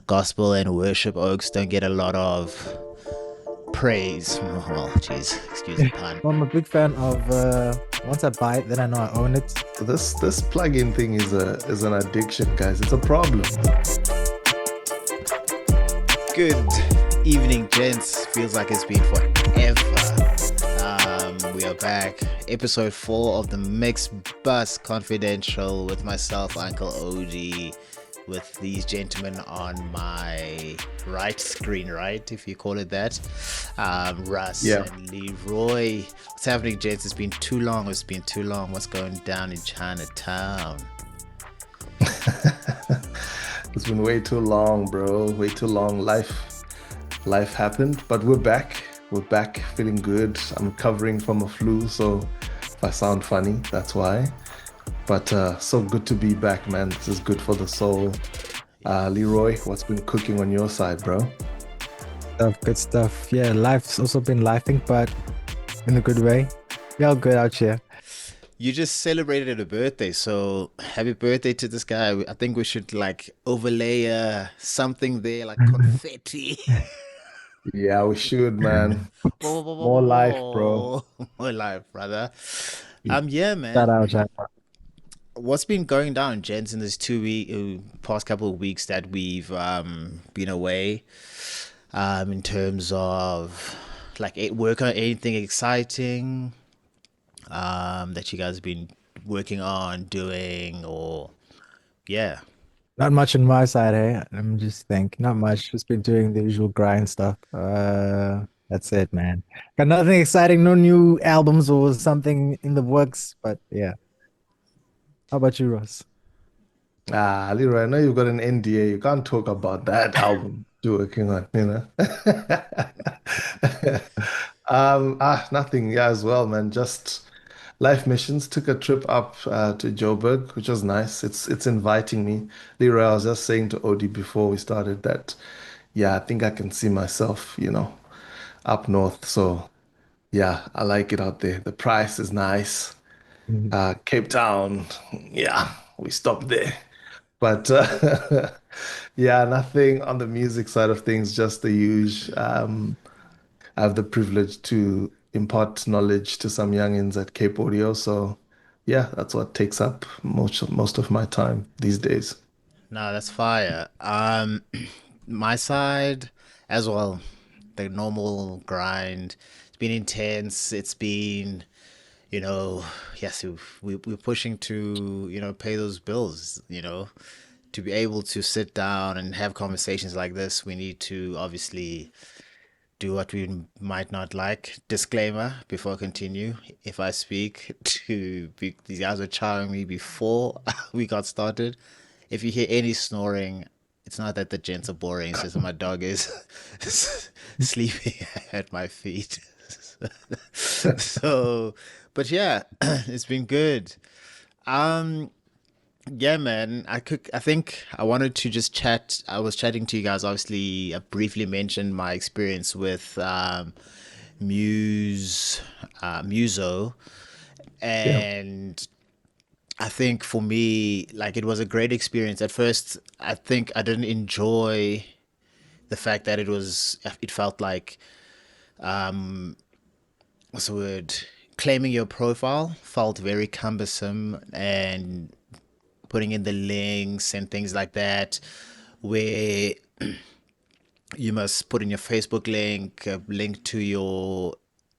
gospel and worship oaks don't get a lot of praise. Well, jeez, excuse the pun. I'm a big fan of once I buy it, then I know I own it. This plugin thing is an addiction, guys. It's a problem. Good evening, gents. Feels like it's been forever. We are back. Episode 4 of the MixBuss Confidential with myself, Uncle OG, with these gentlemen on my right screen, right, if you call it that. Russ Yeah. and Leroy. What's happening, gents? It's been too long. It's been too long. What's going down in Chinatown? It's been way too long, bro. Way too long. Life happened, but we're back. We're back feeling good. I'm recovering from a flu, so if I sound funny, that's why. But so good to be back, man. This is good for the soul. Leroy, what's been cooking on your side, bro? Good stuff. Yeah, life's also been lifing, but in a good way. We all good out here. You just celebrated a birthday, so happy birthday to this guy. I think we should like overlay something there, like confetti. Yeah, we should, man. Whoa, whoa, whoa, More life, bro. whoa, whoa. More life, brother. Yeah, Shout man. out, shout out. What's been going down, gents, in this past couple of weeks that we've been away? In terms of like work on anything exciting that you guys have been working on doing, or yeah. Not much on my side, hey. Let me just think. Not much. Just been doing the usual grind stuff. That's it, man. Got nothing exciting, no new albums or something in the works, but yeah. How about you, Ross? Leroy, I know you've got an NDA. You can't talk about that album you're working on, you know? Nothing. Yeah, as well, man. Just life missions. Took a trip up to Joburg, which was nice. It's inviting me. Leroy, I was just saying to Odie before we started that, yeah, I think I can see myself, up north. So yeah, I like it out there. The price is nice. Mhm. Cape Town, yeah, we stopped there. But yeah, nothing on the music side of things, just the usual. I have the privilege to impart knowledge to some youngins at Cape Audio. So yeah, that's what takes up most of my time these days. No, that's fire. My side as well, the normal grind. It's been intense. It's been, yes, we're pushing to, pay those bills, to be able to sit down and have conversations like this, we need to obviously do what we might not like. Disclaimer before I continue. If I speak these guys were chowing me before we got started. If you hear any snoring, it's not that the gents are boring, it's just that my dog is sleeping at my feet. So, but yeah, it's been good. Um, yeah, man. I think I wanted to just chat. I was chatting to you guys. Obviously, I briefly mentioned my experience with Muso, Yeah. and I think for me, like it was a great experience. At first, I think I didn't enjoy the fact that it felt like what's the word? Claiming your profile felt very cumbersome and putting in the links and things like that, where you must put in your Facebook link, a link to your,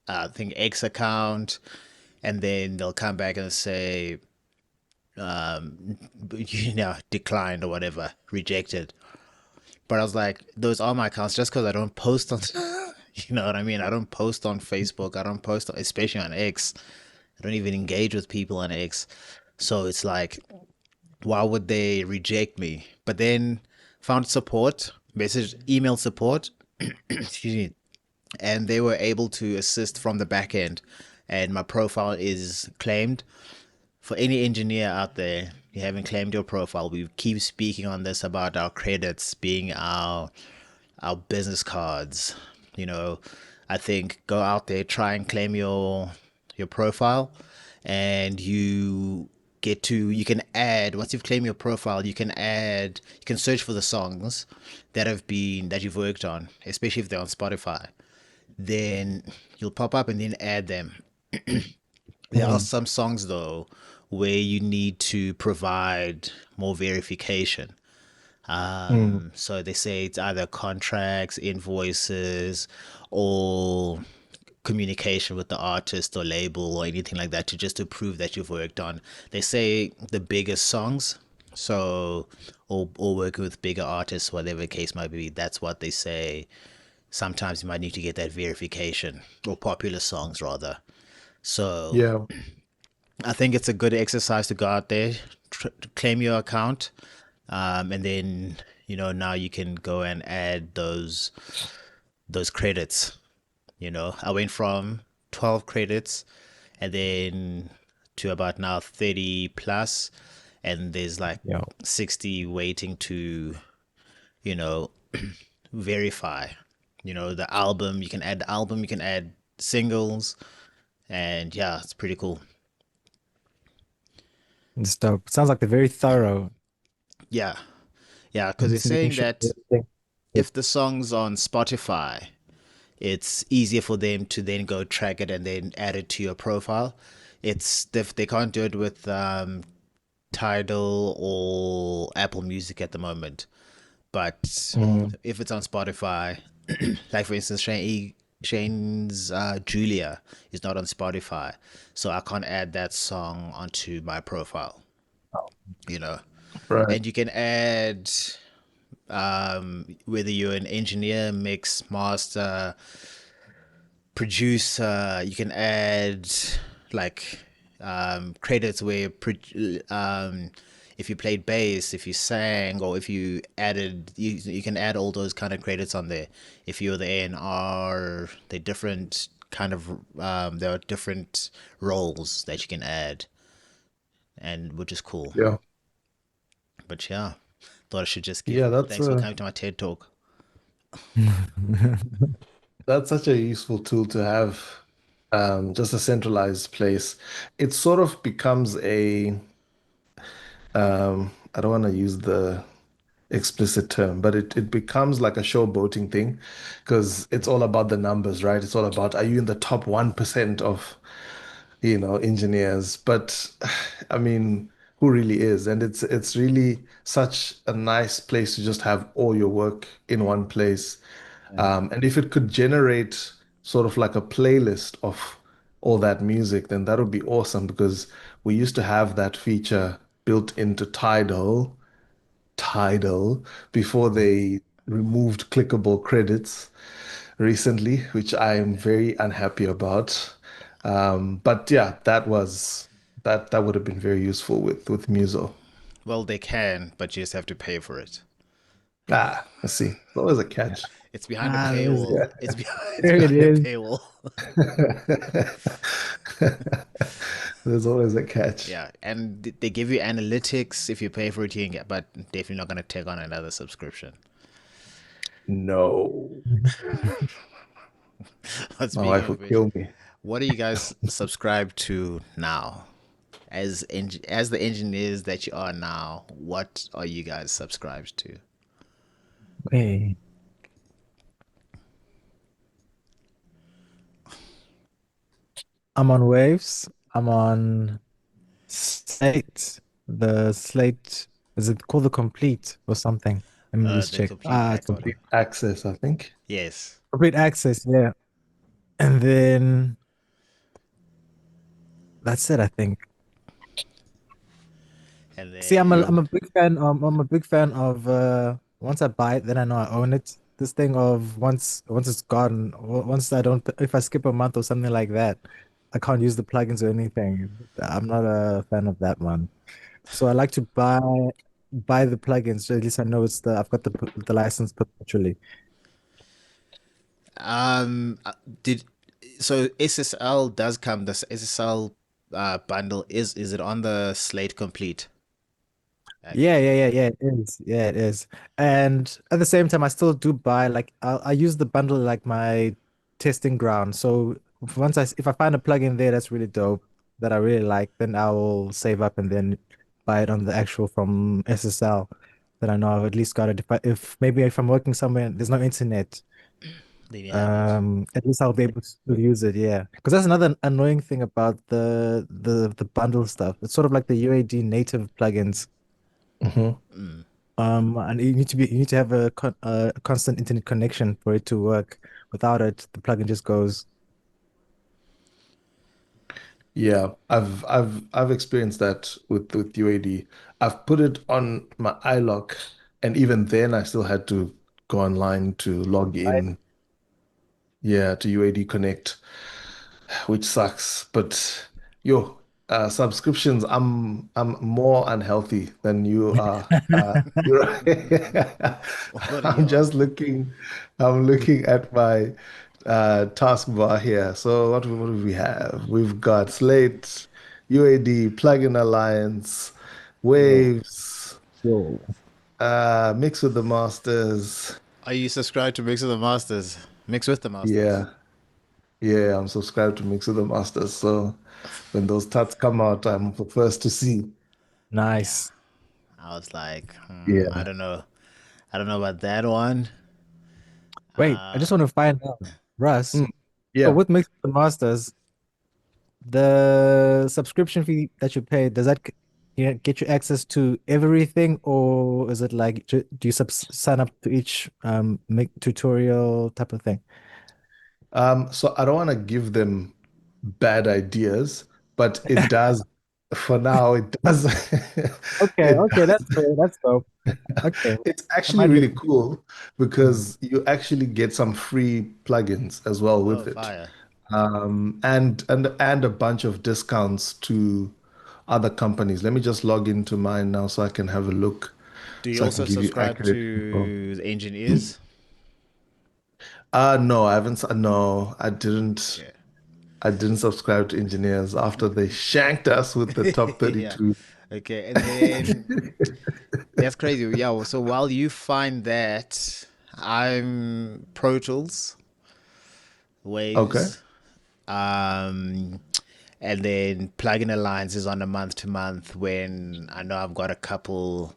I think, X account, and then they'll come back and say, declined or whatever, rejected. But I was like, those are my accounts just because I don't post on, you know what I mean? I don't post on Facebook. I don't post, especially on X. I don't even engage with people on X. So it's like, why would they reject me? But then found support, email support, excuse me, and they were able to assist from the back end. And my profile is claimed. For any engineer out there, you haven't claimed your profile. We keep speaking on this about our credits being our business cards. You know, I think go out there, try and claim your profile, and you get to you can add once you've claimed your profile, you can search for the songs that you've worked on, especially if they're on Spotify. Then you'll pop up and then add them. There are Mm, some songs though where you need to provide more verification. mm. So they say it's either contracts, invoices, or communication with the artist or label or anything like that to just to prove that you've worked on. They say the biggest songs, so or working with bigger artists, whatever the case might be. That's what they say. Sometimes you might need to get that verification or popular songs rather. So Yeah. I think it's a good exercise to go out there, claim your account, and then now you can go and add those credits. I went from 12 credits and then to about now 30 plus, and there's like Yeah. 60 waiting to you know verify. The album, you can add the album, you can add singles, and yeah, it's pretty cool. It's dope. Sounds like they're very thorough. Yeah, yeah, because And they're just making saying sure that everything. if the song's on Spotify, it's easier for them to then go track it and then add it to your profile. They can't do it with Tidal or Apple Music at the moment. But Mm. if it's on Spotify, like for instance, Shane's Julia is not on Spotify, so I can't add that song onto my profile. You know, Right. and you can add whether you're an engineer, mix, master, producer. You can add like credits where if you played bass, if you sang, or if you added, you can add all those kind of credits on there. If you're the A&R, they're different kind of there are different roles that you can add, and which is cool. Yeah. But yeah, thought I should just give. Yeah, that's Thanks for a coming to my TED talk. that's such a useful tool to have. Just a centralized place. It sort of becomes I don't want to use the explicit term, but it becomes like a showboating thing because it's all about the numbers, right? It's all about are you in the top 1% of, engineers? But I mean, who really is? And it's really such a nice place to just have all your work in one place. And if it could generate sort of like a playlist of all that music, then that would be awesome because we used to have that feature built into Tidal before they removed clickable credits recently, which I am very unhappy about. But yeah, that would have been very useful with Muso. Well, they can, but you just have to pay for it. Ah, I see. What was a Yeah, catch? it's behind a Ah, there's, paywall. Yeah. It's behind, it's there it behind a is. paywall. There's always a catch. Yeah, and they give you analytics if you pay for it, you can get, but definitely not gonna take on another subscription. No, But my speaking wife of would which, kill me. what do you guys subscribe to now? As the engineers that you are now, what are you guys subscribed to? Hey, I'm on Waves. I'm on Slate. The Slate, is it called the Complete or something? Let me just The check. complete Ah, it's package. Complete. Access, I think. Yes, Complete Access, yeah. And then that's it, I think. and See, Yeah. I'm then a big fan. I'm a big fan of once I buy it, then I know I own it. This thing of once it's gone, once I don't, if I skip a month or something like that, I can't use the plugins or anything. I'm not a fan of that one. So I like to buy the plugins. So at least I know I've got the license perpetually. did so SSL does come. This SSL bundle is it on the Slate Complete Yeah. It is. Yeah, it is. And at the same time, I still do buy like I use the bundle like my testing ground. So if I find a plugin there that's really dope, that I really like, then I will save up and then buy it on the actual from SSL. That I know I've at least got it. If maybe if I'm working somewhere and there's no internet, Then you have it. at least I'll be able to still use it. Yeah, because that's another annoying thing about the bundle stuff. It's sort of like the UAD native plugins. Hmm. And you need to have a constant internet connection for it to work. Without it, the plugin just goes. Yeah, I've experienced that with UAD. I've put it on my iLock, and even then I still had to go online to log in, yeah, to UAD Connect, which sucks. But yo, subscriptions, I'm more unhealthy than you are. You're What are you I'm on? just looking, I'm looking at my taskbar here. So what do we have? We've got Slate, UAD, Plugin Alliance, Yo, Waves, yo. Mix with the Masters. Are you subscribed to Mix of the Masters? Mix with the Masters. Yeah, yeah, I'm subscribed to Mix with the Masters. So when those tats come out, I'm the first to see. Yeah. Nice. I was like, I Yeah. don't know. I don't know about that one. Wait, I just Uh, want to find out, Russ. Mm, So yeah. with Mix with the Masters, the subscription fee that you pay, does that get you access to everything, or is it like do you sign up to each make tutorial type of thing? So I don't want to give them bad ideas, but it does, for now, it does, Okay, it okay, that's does. fair. That's dope. Okay, It's I actually might just. really cool Hmm. because you actually get some free plugins as well oh, with it. fire. And a bunch of discounts to other companies. Let me just log into mine now so I can have a look, Do you so I can also give you subscribe accurate info. to the engineers? No, I haven't. No, I didn't. Okay. I didn't subscribe to engineers after they shanked us with the top Yeah. 32. Okay. And then that's crazy. Yeah. Well, so while you find that, I'm Pro Tools, Okay. Waves, um, and then plugin alliance is on a month to month when I know I've got a couple.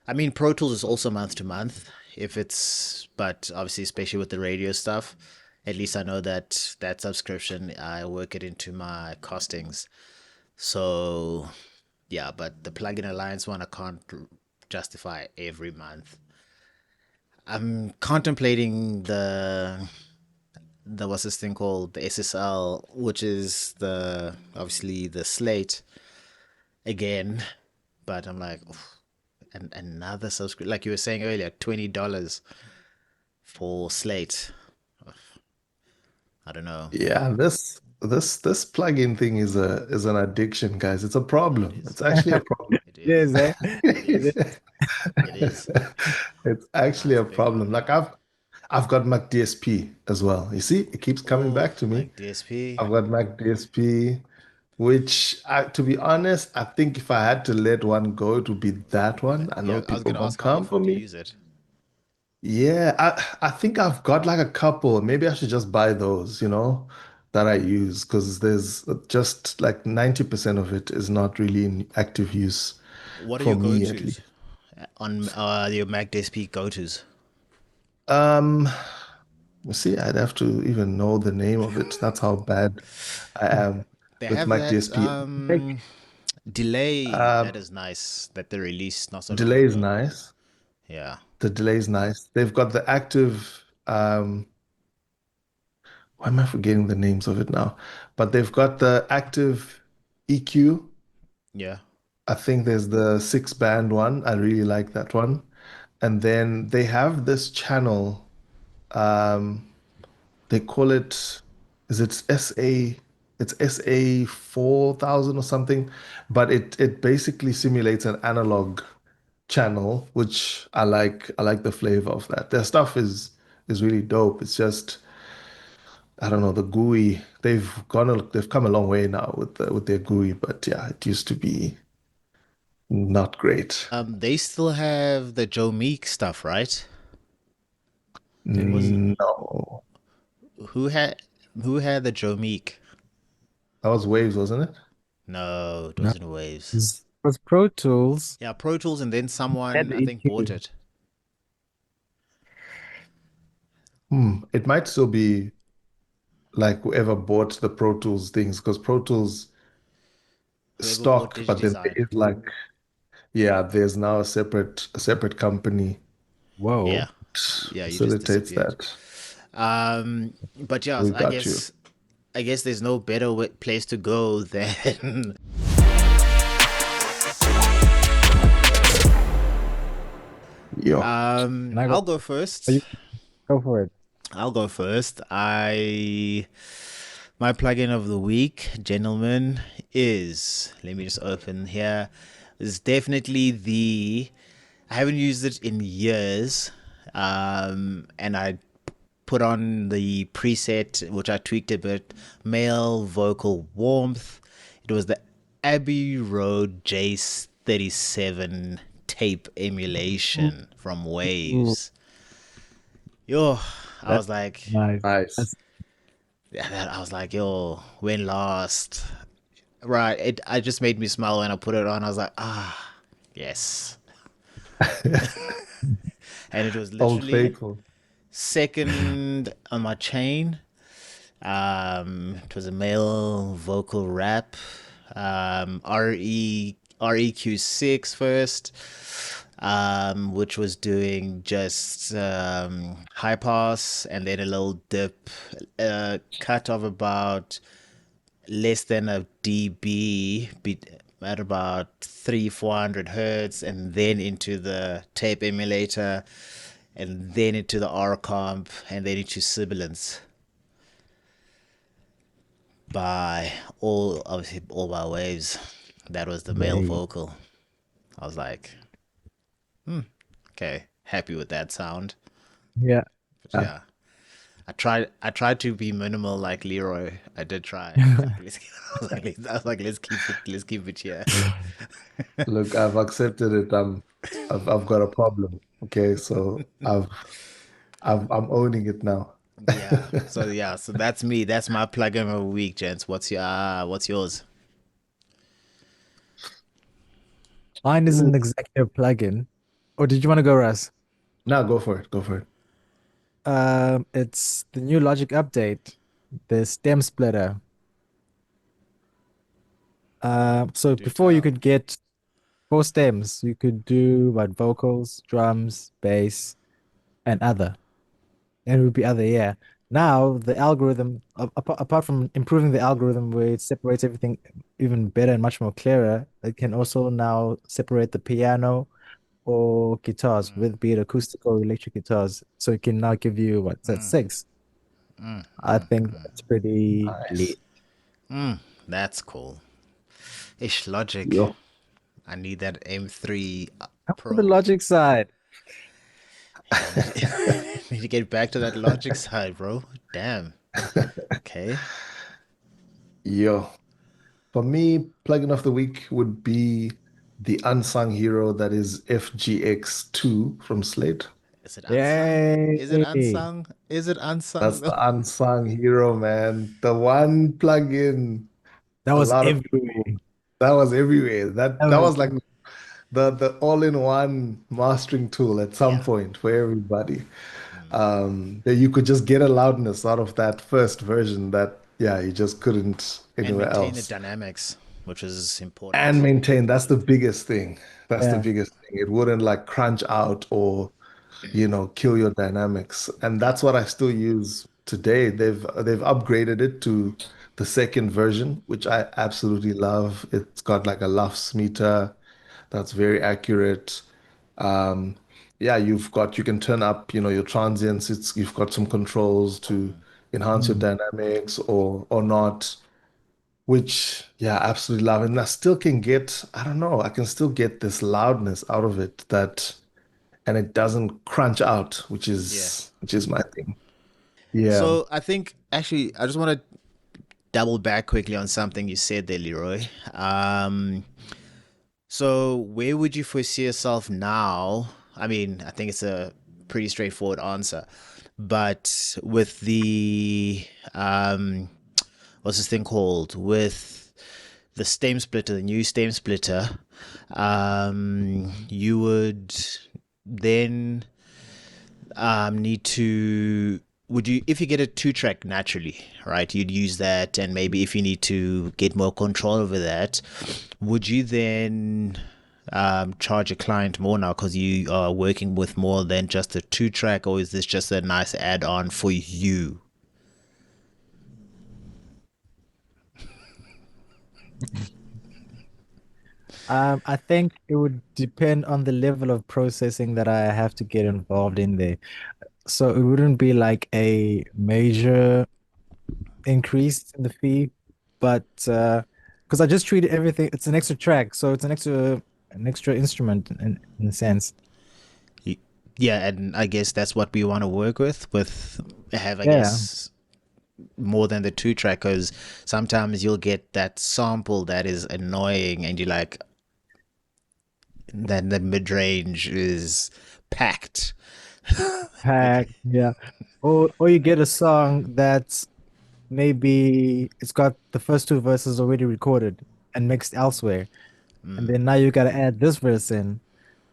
I mean, Pro Tools is also month to month if it's, but obviously, especially with the radio stuff, at least I know that that subscription, I work it into my costings. So, yeah, but the plugin alliance one, I can't justify every month. I'm contemplating the what's this thing called, the SSL, which is the obviously the Slate again, but I'm like, oof, and another subscription, like you were saying earlier, $20 for Slate. I don't know. Yeah, this plugin thing is an addiction, guys. It's a No, it problem. is. It's actually a problem. It Yes, is. eh? It is. It is. It's Nah, actually it's a a big problem. one. Like I've got Mac DSP as well. You see, it keeps coming Oh, back to me. Mac DSP. I've got Mac DSP, which to be honest, I think if I had to let one go, it would be that one. I know Yeah, I was people gonna won't ask how come for often do you me. use it? Yeah, I think I've got like a couple. Maybe I should just buy those, that I use because there's just like 90% of it is not really in active use What are for your me at go-tos least. on your Mac DSP go-tos? Um, you see, I'd have to even know the name of it. That's how bad I am They with have Mac that DSP. Take delay that Um, is nice that they released not so long delay is ago. nice. Yeah. The delay is nice. They've got the active, why am I forgetting the names of it now? But they've got the active EQ. Yeah. I think there's the six band one. I really like that one. And then they have this channel. Um, they call it, is it SA? It's SA 4000 or something. But it basically simulates an analog channel, which I like. I like the flavor of that. Their stuff is really dope. It's just I don't know the GUI. They've come a long way now with their GUI, but yeah, it used to be not great. They still have the Joe Meek stuff, right? Was No, who had who had the Joe Meek? that was Waves, wasn't it? No, it No, wasn't Waves. it was Pro Tools Yeah, Pro Tools, and then someone and I think bought EQ. it. It might still be like whoever bought the Pro Tools things because Pro Tools Whoever bought stock, but then there DigiDesign. is like, yeah, there's now a separate company Yeah, Whoa. yeah, you just facilitates disappeared. that. But yeah, We I got you. guess I guess there's no better place to go than Yo, Can I go? I'll go Are first. you go for it? I'll go first. I My plugin of the week, gentlemen, is, let me just open here, is definitely the, I haven't used it in years, and I put on the preset, which I tweaked a bit, male vocal warmth. It was the Abbey Road J37 tape emulation from Ooh, Waves. Yo, I that's was like, nice. nice. That's I was like, yo, when last? Right. I just made me smile when I put it on. I was like, ah, yes. And it was Old literally faithful. second on my chain. It was a male vocal rap. REQ6 first, which was doing just high pass and then a little dip, cut of about less than a dB at about 300-400 hertz, and then into the tape emulator, and then into the R comp, and then into sibilance by all, obviously all by Waves. That was the male way. vocal. I was like, okay, happy with that sound. Yeah. But yeah, I tried to be minimal like Leroy. I did try. I was like, let's keep it here. Look, I've accepted it. I've got a problem. Okay, so I'm owning it now. So that's me. That's my plugin of the week, gents. What's yours? Mine is Ooh, an executive plugin. Or did you want to go, Russ? now go for it. Go for it. It's the new Logic update, the stem splitter. So Do before you tell. could get four stems, you could do what vocals, drums, bass, and other. And it would be other, yeah. Now the algorithm, apart from improving the algorithm where it separates everything even better and much more clearer, it can also now separate the piano or guitars, with be it acoustic or electric guitars. So it can now give you what's that, six. I think that's pretty Nice. lit. That's cool. Ish Logic. Yo. I need that M3 Come on the Pro. Logic side. Yeah, I need need to get back to that Logic side, bro. Damn. Okay. Yo. For me, plugin of the week would be the unsung hero that is FGX2 from Slate. Is it unsung? Is it Yay. unsung? Is it unsung That's though? the unsung hero, man. The one plugin That a was lot of everywhere. that was everywhere. That That that was was like the all-in-one mastering tool at some Yeah. point for everybody. That you could just get a loudness out of that first version that yeah, you just couldn't And anywhere maintain the else. dynamics, which is And important. maintain, that's the biggest thing. That's the yeah. biggest thing. It wouldn't like crunch out or kill your dynamics. And Yeah. that's what I still use today. They've upgraded it to the second version, which I absolutely love. It's got like a LUFS meter that's very accurate. Um, yeah, you can turn up, your transients. You've got some controls to enhance your Mm. dynamics or not, which yeah, absolutely love. And I still can get, I don't know, I can still get this loudness out of it and it doesn't crunch out, which Yeah. is which is my thing. Yeah. So I think actually I just want to double back quickly on something you said there, Leroy. So where would you foresee yourself now? I mean, I think it's a pretty straightforward answer, but with the what's this thing called? With the stem splitter, the new stem splitter, you would then need to would you if you get a two track naturally, right, you'd use that, and maybe if you need to get more control over that, would you then charge a client more now because you are working with more than just a two track, or is this just a nice add on for you? I think it would depend on the level of processing that I have to get involved in there. So it wouldn't be like a major increase in the fee, but because I just treated everything, it's an extra track, so it's an extra instrument in a sense. Yeah, and I guess that's what we want to work with have, I Yeah. guess, more than the two track, because sometimes you'll get that sample that is annoying and you're like, then the mid range is packed. Pack, yeah. Or you get a song that's maybe it's got the first two verses already recorded and mixed elsewhere. And then now you gotta add this verse in.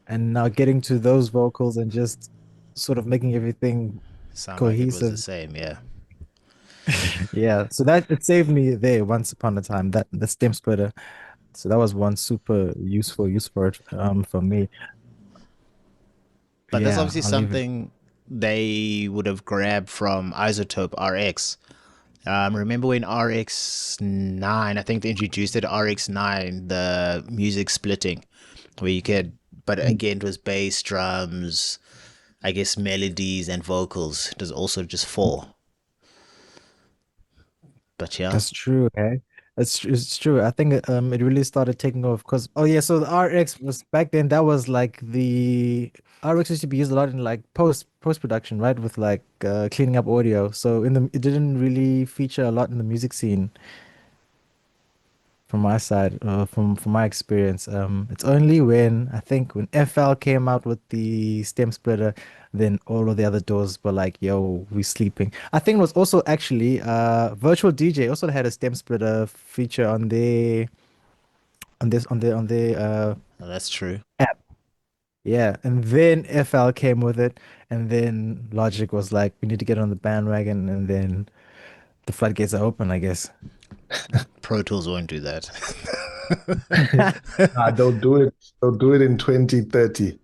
And now getting to those vocals and just sort of making everything Sound like it was the cohesive. same, yeah. Yeah. So that it saved me there once upon a time, that the stem splitter. So that was one super useful use for it for me. But that's Yeah, obviously I'll leave it. something they would have grabbed from Isotope RX. Remember when RX9, I think they introduced it, RX9, the music splitting, where you could, but again, it was bass, drums, I guess melodies and vocals. It was also just four. But yeah, That's true, okay? It's true. I think it really started taking off because oh yeah, so the RX was back then that was like the RX used to be used a lot in like post production, right? With like cleaning up audio. So in the it didn't really feature a lot in the music scene from my side, from my experience. It's only when I think when FL came out with the stem splitter, then all of the other doors were like, "Yo, we sleeping." I think it was also actually Virtual DJ also had a stem splitter feature on their that's true. app. Yeah, and then FL came with it, and then Logic was like, "We need to get on the bandwagon," and then the floodgates are open, I guess. Pro Tools won't do that. Nah, don't do it. Don't do it in 2030.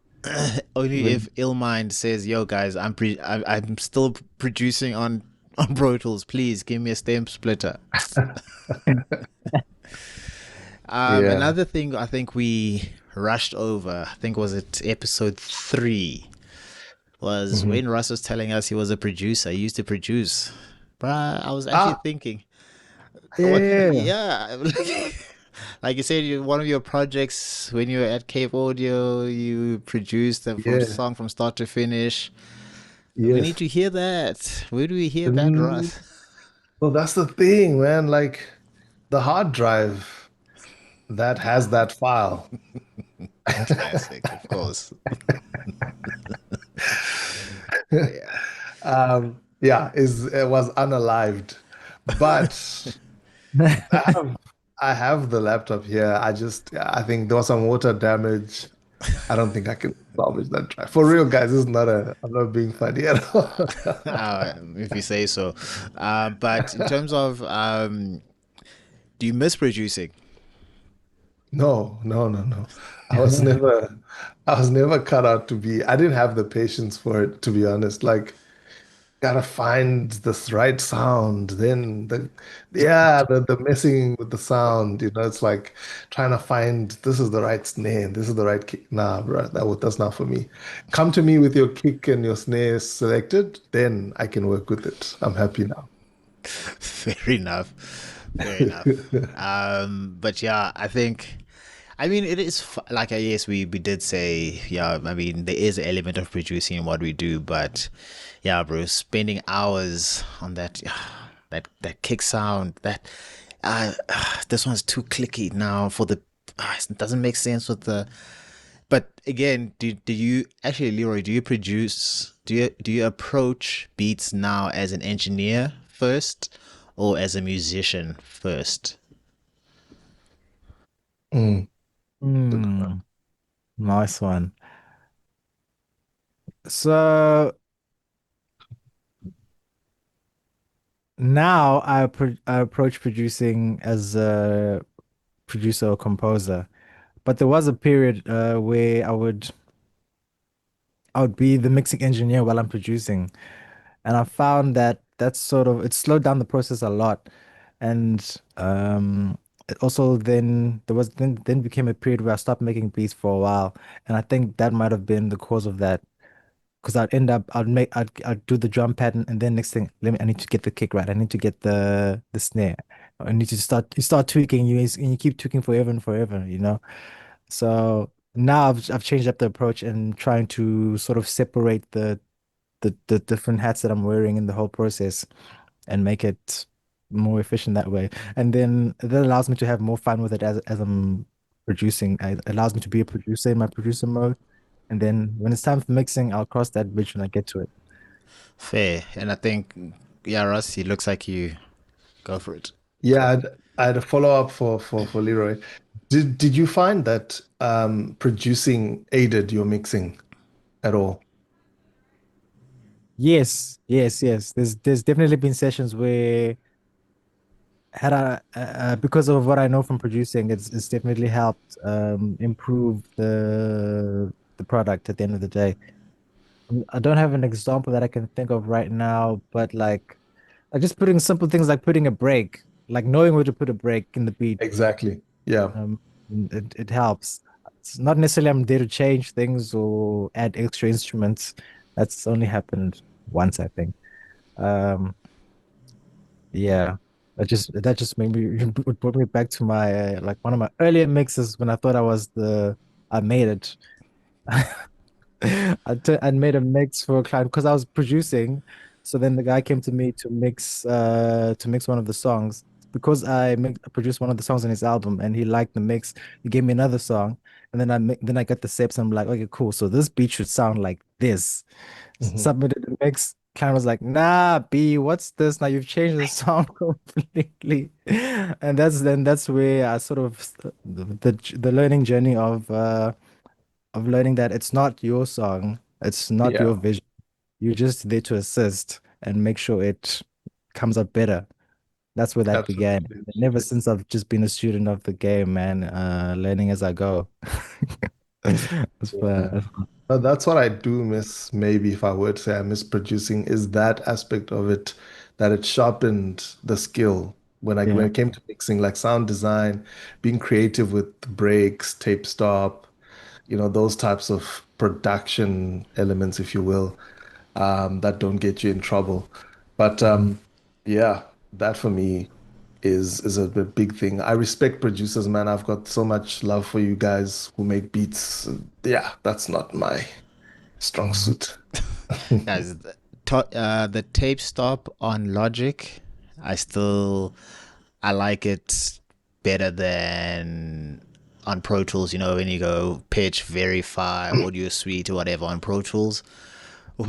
Only When if Illmind says, "Yo, guys, I'm still producing on Pro Tools. Please give me a stem splitter." yeah. Another thing I think we rushed over, I think was it episode 3, was Mhm. when Russ was telling us he was a producer. He used to produce. But I was actually Ah, thinking, what? Yeah. Yeah, like you said, one of your projects when you were at Cape Audio, you produced them from yeah. song from start to finish. We need Yes. to hear that. Where do we hear that, Mm, Russ? well, that's the thing, man. Like the hard drive that has that file. Classic, of course. Yeah. Yeah, is it was unalived. But I have I have the laptop here. I think there was some water damage. I don't think I can salvage that drive. For real, guys, this is not a I'm not being funny at all. If you say so. But in terms of, do you miss producing? No, no, no, no. I was never cut out to be. I didn't have the patience for it, to be honest. Like gotta find this right sound. Then the messing with the sound, it's like trying to find this is the right snare, this is the right kick. Nah, bro, that's not for me. Come to me with your kick and your snare selected, then I can work with it. I'm happy now. Fair enough. Fair enough. But yeah, I think. I mean, it is like yes, we did say yeah. I mean, there is an element of producing in what we do, but yeah, bro, spending hours on that that kick sound that this one's too clicky now for the it doesn't make sense with the. But again, do you actually, Leroy? Do you produce? Do you approach beats now as an engineer first, or as a musician first? Mm. Good. Hmm. Nice one. So now I approach producing as a producer or composer, but there was a period where I would be the mixing engineer while I'm producing, and I found that that's sort of it slowed down the process a lot, and it also then became a period where I stopped making beats for a while, and I think that might have been the cause of that. Because I'd do the drum pattern, and then next thing, I need to get the kick right. I need to get the snare. I need to start tweaking. And you keep tweaking forever and forever, you know. So now I've changed up the approach and trying to sort of separate the different hats that I'm wearing in the whole process and make it more efficient that way. And then that allows me to have more fun with it as I'm producing. It allows me to be a producer in my producer mode. And then when it's time for mixing, I'll cross that bridge when I get to it. Fair. And I think, yeah, Ross, it looks like you go for it. Yeah, I had a follow-up for Leroy. Did you find that producing aided your mixing at all? Yes, yes, yes. There's definitely been sessions where had I because of what I know from producing, it's definitely helped improve the product at the end of the day. I don't have an example that I can think of right now, but like just putting simple things like putting a break, like knowing where to put a break in the beat, Exactly. Yeah, um, it helps. It's not necessarily I'm there to change things or add extra instruments. That's only happened once, I think. Um, yeah, that just made me it brought me back to my like one of my earlier mixes when I thought I made it. I made a mix for a client because I was producing. So then the guy came to me to mix one of the songs because I produced one of the songs in his album and he liked the mix. He gave me another song and then I got the steps and I'm like, okay, cool. So this beat should sound like this. hmm, Submitted the mix. Client was like, nah, B, what's this? Now you've changed the song completely. And that's where I sort of the learning journey of learning that it's not your song, it's not your yeah, vision. You're just there to assist and make sure it comes out better. That's where that began. absolutely. And ever since I've just been a student of the game, man, learning as I go. That's Yeah. fun. But that's what I do miss, maybe if I were to say I miss producing, is that aspect of it, that it sharpened the skill when Yeah. it came to mixing, like sound design, being creative with breaks, tape stop, those types of production elements, if you will, that don't get you in trouble. But Mhm. yeah, that for me is a big thing. I respect producers, man. I've got so much love for you guys who make beats. Yeah, that's not my strong Mhm. suit. Guys, the tape stop on Logic, I still I like it better than on Pro Tools. You know, when you go pitch, verify, audio suite, or whatever on Pro Tools.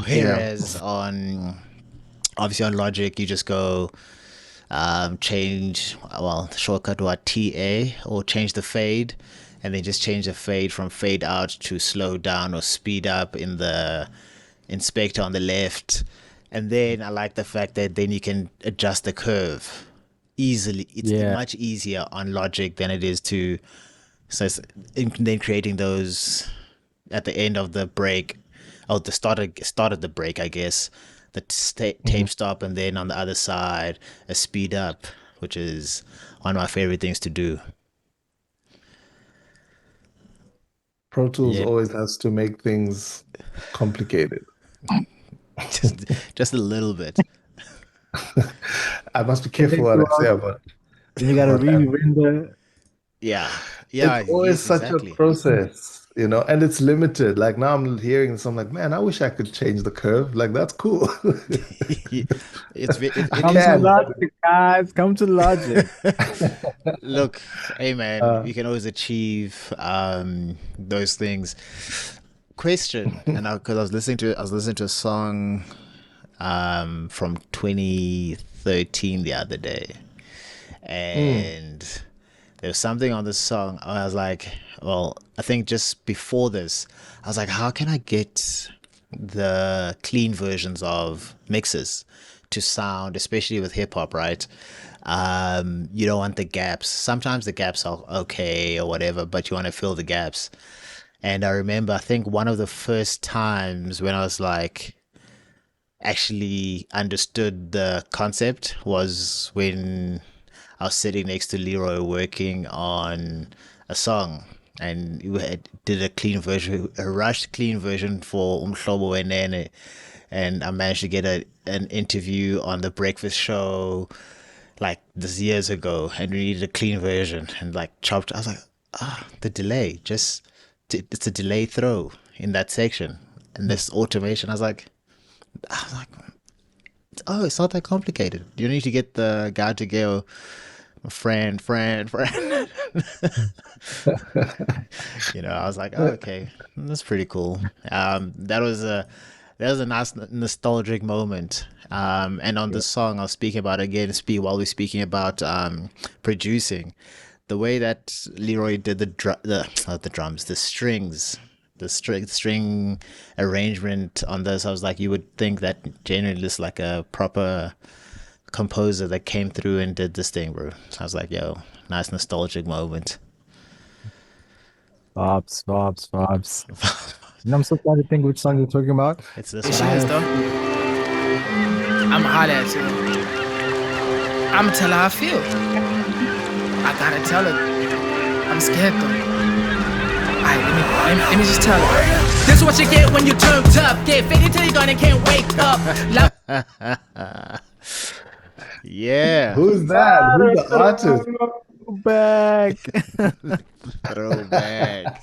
Yeah. Whereas on obviously on Logic, you just go change shortcut what TA or change the fade, and then just change the fade from fade out to slow down or speed up in the inspector on the left. And then I like the fact that then you can adjust the curve easily. It's Yeah. much easier on Logic than it is to then creating those at the end of the break, oh, the start of the break, I guess, the Mhm. tape stop, and then on the other side a speed up, which is one of my favorite things to do. Pro Tools Yeah. always has to make things complicated. just just a little bit. I must be It careful takes a what I say while. Then you gotta about that. re-render. Yeah, It's yeah, always yes, such a exactly. process, and it's limited. Like now I'm hearing this, I'm like, man, I wish I could change the curve. Like that's cool. I it Come is to can, cool. but Logic, guys. Come to Logic. Look, hey man, uh, you can always achieve those things. Question, and because I was listening to a song from 2013 the other day, mm, and There's something on this song. I was like, well, I think just before this, I was like, how can I get the clean versions of mixes to sound, especially with hip hop, right? You don't want the gaps. Sometimes the gaps are okay or whatever, but you want to fill the gaps. And I remember, I think one of the first times when I was like, actually understood the concept was when I was sitting next to Leroy working on a song, and did a clean version, a rushed clean version for Umhlobo Wenene, and I managed to get an interview on the breakfast show like this years ago, and we needed a clean version and like chopped. I was like, the delay, it's a delay throw in that section, and this automation. I was like, oh, it's not that complicated. You don't need to get the guy to go, friend. I was like, oh, okay, that's pretty cool. That was a nice nostalgic moment. And on the song, I'll speak about again. Speak while we're speaking about producing, the way that Leroy did not the drums, the strings, the string arrangement on this. I was like, you would think that generally is like a proper composer that came through and did this thing, bro. So I was like, yo, nice nostalgic moment. Vibes, vibes, vibes. I'm so trying to think which song you're talking about. It's this It But one. I is have though. I'ma holler at you. I'ma tell her how I feel. I gotta tell her. I'm scared though. Alright, let me just tell her. This is what you get when you turn tough. Get faded till you're gone and can't wake up. Yeah. Who's that? Who's the artist? back. Throwback.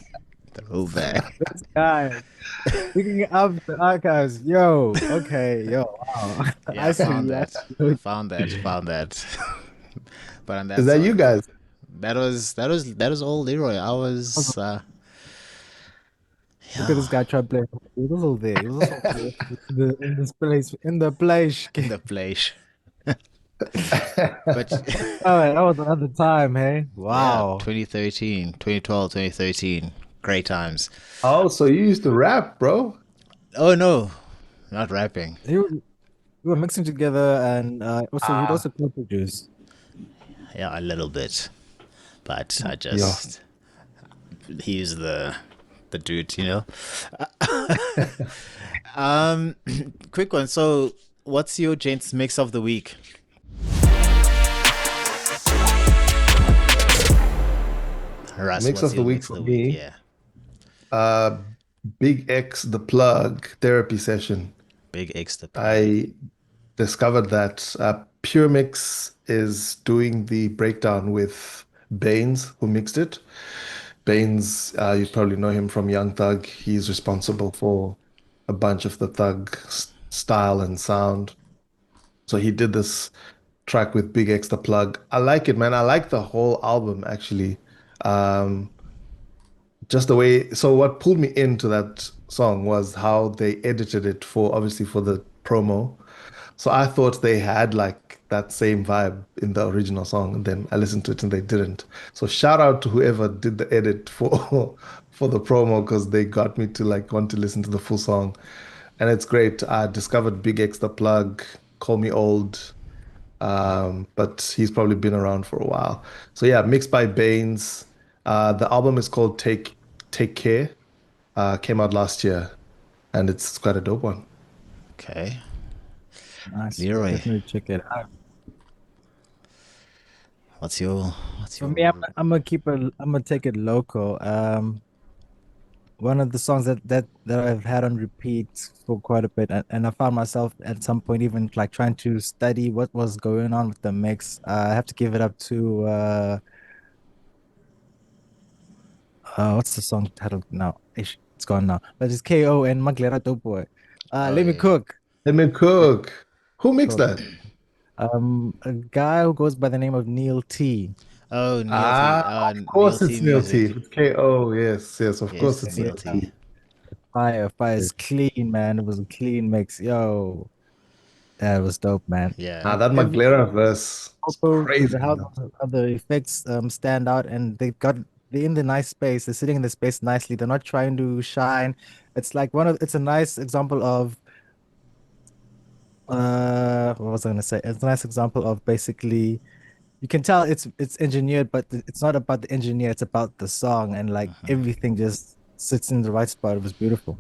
Throwback. This guy picking up the archives. Yo, okay, yo, wow. Yeah, I I found see. I that. see. Found that. But on Is that that you song, guys? that was all Leroy. I was Look at yeah, this guy trying to play. He was all there. He was also in this place, in the place. in the place. But Oh, that was another time, hey? yeah, Wow. 2013, 2012, 2013. Great times. Oh, so you used to rap, bro? Oh no, not rapping. We were mixing together, and also he'd Ah, also co-produce. Yeah, a little bit. But I yeah. just he's the dude. Um, quick one. So, what's your gents mix of the week? Russ, Mix what's of the your week mix for of the week? me. Yeah, Uh, Big X the Plug therapy session. Big X the plug. I discovered that Pure Mix is doing the breakdown with Baines, who mixed it. Baines, you probably know him from Young Thug. He's responsible for a bunch of the Thug style and sound. So he did this track with Big X the Plug. I like it, man. I like the whole album actually. Um, just the way, so what pulled me into that song was how they edited it for obviously for the promo. So I thought they had like that same vibe in the original song, and then I listened to it and they didn't. So shout out to whoever did the edit for for the promo because they got me to like want to listen to the full song. And it's great. I discovered Big X the Plug, Call Me Old, but he's probably been around for a while. So yeah, mixed by Baines. The album is called Take Care. Came out last year, and it's quite a dope one. Okay, Nice. Leroy, Definitely check it out. what's your what's For me, your I'm gonna keep it. I'm gonna take it local. One of the songs that I've had on repeat for quite a bit, and I found myself at some point even like trying to study what was going on with the mix. I have to give it up to what's the song titled now? It's gone now. But it's KO and Maglera Boy. oh Let me yeah, cook. Let me cook. Who mixed Cook. that? A guy who goes by the name of Neil T. oh Neil T, Ah, of Neil course T it's Neil T. music. It's KO. Yes, yes, of Yes, course it's it's Yeah, Neil Neil T. T. fire is clean, man. It was a clean mix. Yo, Yeah, it was dope, man. Yeah. Ah, And that every Maglera verse is also crazy, how man. the effects stand out, and they're in the nice space. They're sitting in the space nicely. They're not trying to shine. It's like it's a nice example of what was I gonna say? It's a nice example of basically you can tell it's engineered, but it's not about the engineer, it's about the song, and like everything just sits in the right spot. It was beautiful.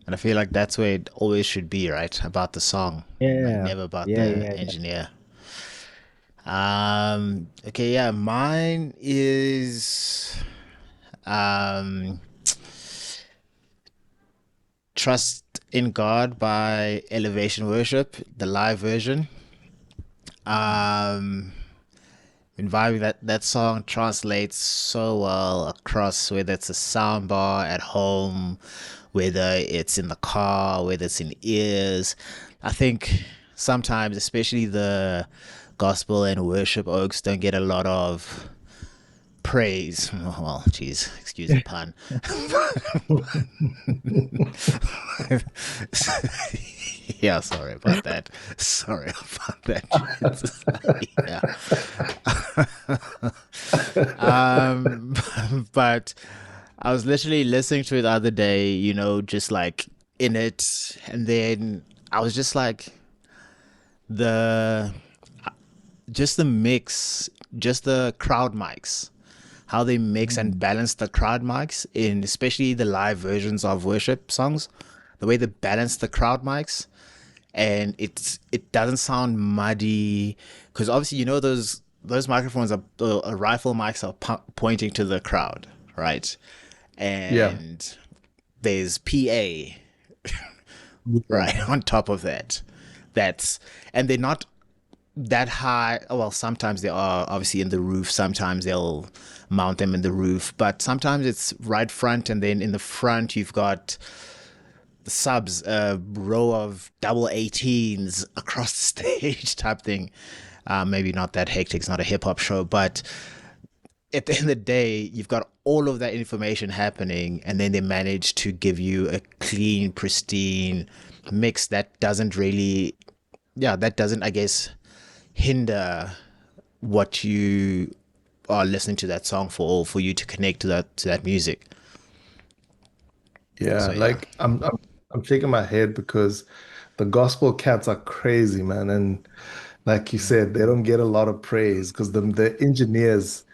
And I feel like that's where it always should be, right? About the song, like Yeah. never about Yeah, the yeah, yeah. engineer. Okay, yeah, mine is um Trust in God by Elevation Worship, the live version. Um been vibing that song translates so well across whether it's a sound bar at home, whether it's in the car, whether it's in ears. I think sometimes, especially the gospel and worship oaks, don't get a lot of praise. Well, geez, excuse the pun. Yeah, sorry about that. Sorry about that. Yeah. But I was literally listening to it the other day, just like in it, and then I was just like the just the mix, just the crowd mics, how they mix and Mm. balance the crowd mics in especially the live versions of worship songs, the way they balance the crowd mics, and it doesn't sound muddy because obviously those microphones are rifle mics are pointing to the crowd, right? Yeah. And there's PA Yeah. right on top of that. That's and they're not that high. Well, sometimes they are obviously in the roof. Sometimes they'll mount them in the roof, but sometimes it's right front, and then in the front you've got the subs, a row of double 18s across the stage type thing. Maybe not that hectic. It's not a hip hop show, but at the end of the day, you've got all of that information happening, and then they manage to give you a clean, pristine mix that doesn't really, yeah, that doesn't, I guess, hinder what you are listening to that song for, or for you to connect to that music. Yeah, So yeah. like I'm shaking my head because the gospel cats are crazy, man. And like you said, they don't get a lot of praise because the engineers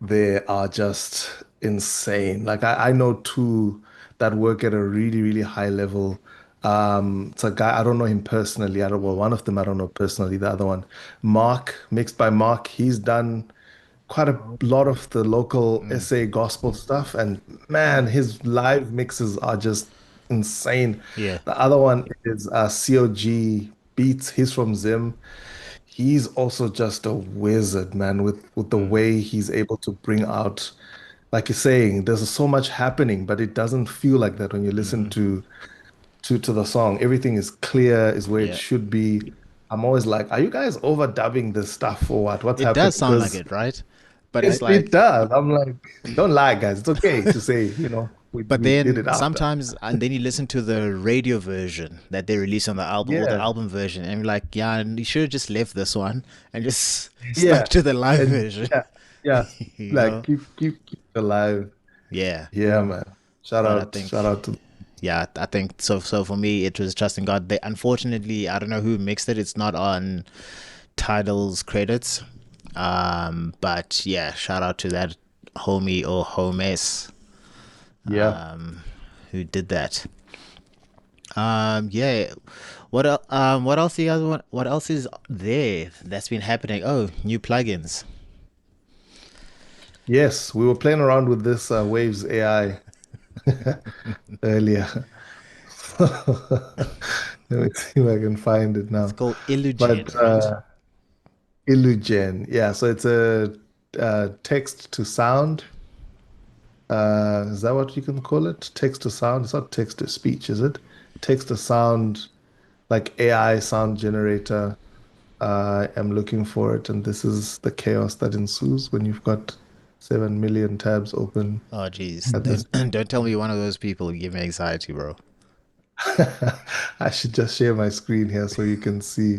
there are just insane. Like I know two that work at a really, really high level. It's a guy, I don't know him personally. I don't, well, one of them I don't know personally, the other one, Mark, mixed by Mark, he's done quite a lot of the local SA gospel stuff, and man, his live mixes are just insane. Yeah. The other one is COG Beats. He's from Zim. He's also just a wizard, man, with the way he's able to bring out, like you're saying, there's so much happening, but it doesn't feel like that when you listen to the song. Everything is clear, is where it Yeah. should be. I'm always like, are you guys overdubbing this stuff or what? What's It does happening? sound like Because it, right? But it's it like, does. I'm like, don't lie, guys. It's okay to say, but we did then it after. sometimes, and then you listen to the radio version that they release on the album, or the Yeah, album version, and you're like, yeah, you should have just left this one and just stuck yeah, to the live and version. yeah, yeah. you Like know? keep it alive. Yeah. Yeah, man. But I Shout think, out to. yeah, I think so. So for me, it was Trusting God. They, unfortunately, I don't know who mixed it. It's not on Tidal's credits. But yeah, shout out to that homie or homies Yeah. who did that. Yeah. What else do you guys want? What else is there that's been happening? Oh, new plugins. Yes, we were playing around with this Waves AI earlier. Let me see if I can find it It's now. called Illugen, But right? Illugen, yeah. So it's a text to sound. Is that what you can call it? Text to sound. It's not text to speech, is it? Text to sound, like AI sound generator. I am looking for it, and this is the chaos that ensues when you've got 7 million tabs open Oh, geez. at this. Don't tell me you're one of those people who give me anxiety, bro. I should just share my screen here so you can see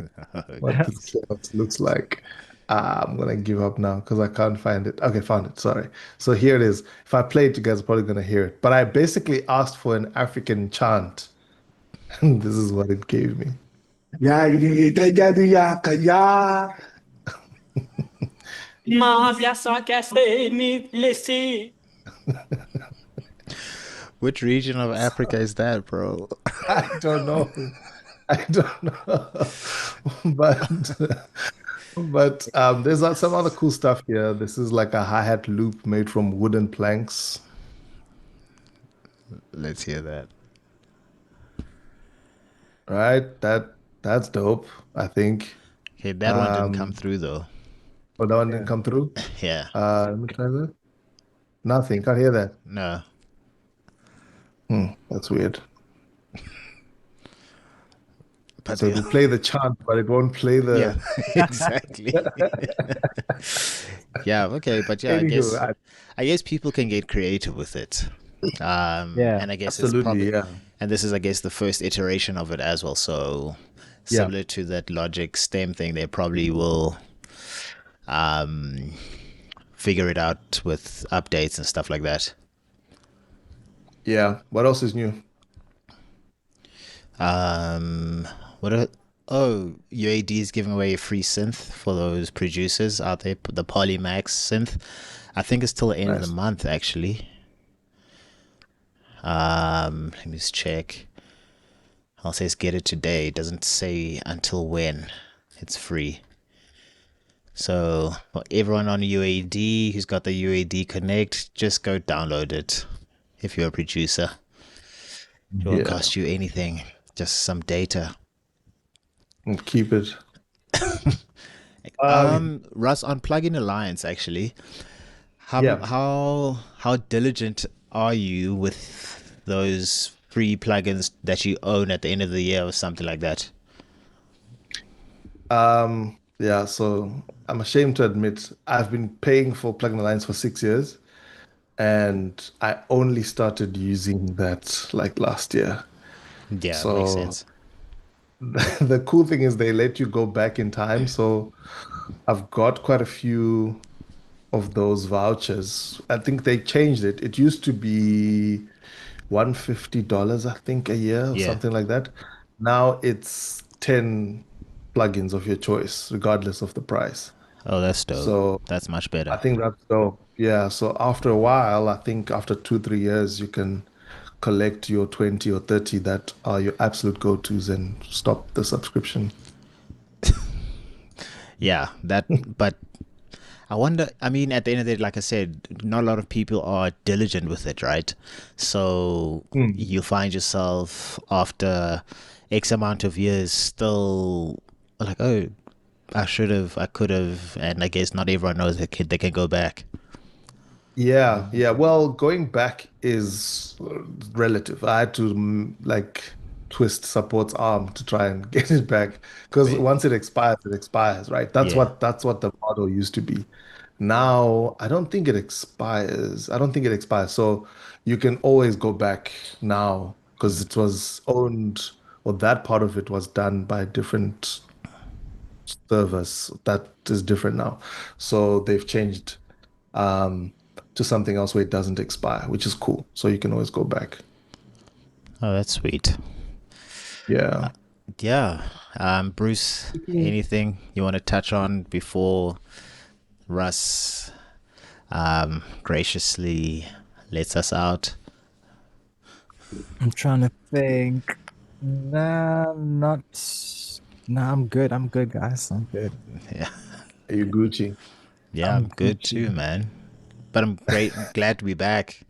what this chaos looks like. I'm gonna give up now because I can't find it. Okay, found it. Sorry. So here it is. If I play it, you guys are probably gonna hear it. But I basically asked for an African chant, and this is what it gave me. Ya, ya, ya, ya, ya. Which region of Africa is that, bro? I don't know. I don't know. But there's some other cool stuff here. This is like a hi-hat loop made from wooden planks. Let's hear that. Right? That's dope, I think. Okay, that one didn't come Um, through though. oh, that one didn't Yeah. come through. Yeah, Let me try that. Nothing. Can't hear that. no. That's weird. But So it will play the chant, but it won't play yeah, the. exactly. Yeah, okay, but yeah, Anywho, I guess people can get creative with it. Yeah. And I guess it's absolutely, probably, yeah. and this is, I guess, the first iteration of it as well. So Yeah. similar to that logic stem thing, they probably will figure it out with updates and stuff like that. Yeah. What else is new? Um, what are, oh, UAD is giving away a free synth for those producers out there, the Polymax synth. I think it's till the end of the Nice. month, actually. Let me just check. I'll say get it today. It doesn't say until when it's free. So for everyone on UAD who's got the UAD Connect, just go download it if you're a producer. It won't Yeah. cost you anything, just some data. And keep it. Russ, on Plugin Alliance, actually, Yeah. how diligent are you with those free plugins that you own at the end of the year or something like that? Yeah, so I'm ashamed to admit I've been paying for Plugin Alliance for 6 years, and I only started using that like last year. Yeah, makes So sense. the cool thing is they let you go back in time. So I've got quite a few of those vouchers. I think they changed it. It used to be $150, I think, a year or Yeah. something like that. Now it's 10 plugins of your choice, regardless of the price. Oh, that's dope. So That's much I better. think that's dope. Yeah. So after a while, I think after 2, 3 years, you can collect your 20 or 30 that are your absolute go-tos and stop the subscription. Yeah, but I wonder, I mean, at the end of the day, like I said, not a lot of people are diligent with it, right? So you find yourself after X amount of years still like, oh, I should have, I could have, and I guess not everyone knows they can go back. Yeah, yeah. Well, going back is relative. I had to like twist support's arm to try and get it back because Wait, once it expires, right? yeah. That's what the model used to be. Now, I don't think it expires. I don't think it expires. So you can always go back now because it was owned or that part of it was done by different servers. That is different now. So they've changed um, to something else where it doesn't expire, which is cool. So you can always go back. Oh, that's sweet. Yeah. Yeah. Bruce, anything you want to touch on before Russ graciously lets us out? I'm trying to think. Nah, not. Nah, I'm good. I'm good, guys. I'm good. Yeah. Are you Gucci? Yeah, I'm good too, Gucci. man. But I'm glad to be back.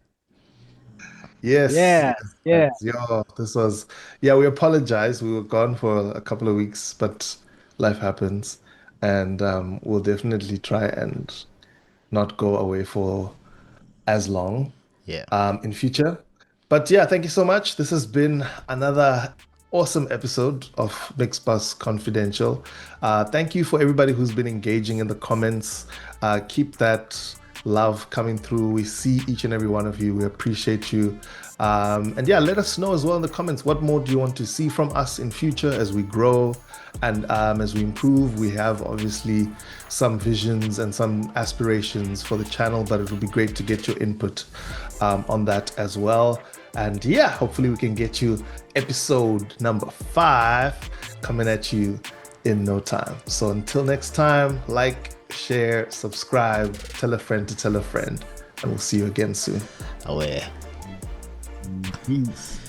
Yes, Yeah, yes, yeah. yes. Yo, this was, yeah, we apologize. We were gone for a couple of weeks, but life happens. And we'll definitely try and not go away for as long Yeah. in future. But yeah, thank you so much. This has been another awesome episode of MixBuss Confidential. Thank you for everybody who's been engaging in the comments. Keep that love coming through. We see each and every one of you. We appreciate you. And yeah, let us know as well in the comments, what more do you want to see from us in future as we grow and as we improve. We have obviously some visions and some aspirations for the channel, but it would be great to get your input on that as well. And yeah, hopefully we can get you episode number 5 coming at you in no time. So until next time, like, share, subscribe, tell a friend to tell a friend, and we'll see you again soon. Aware. Peace.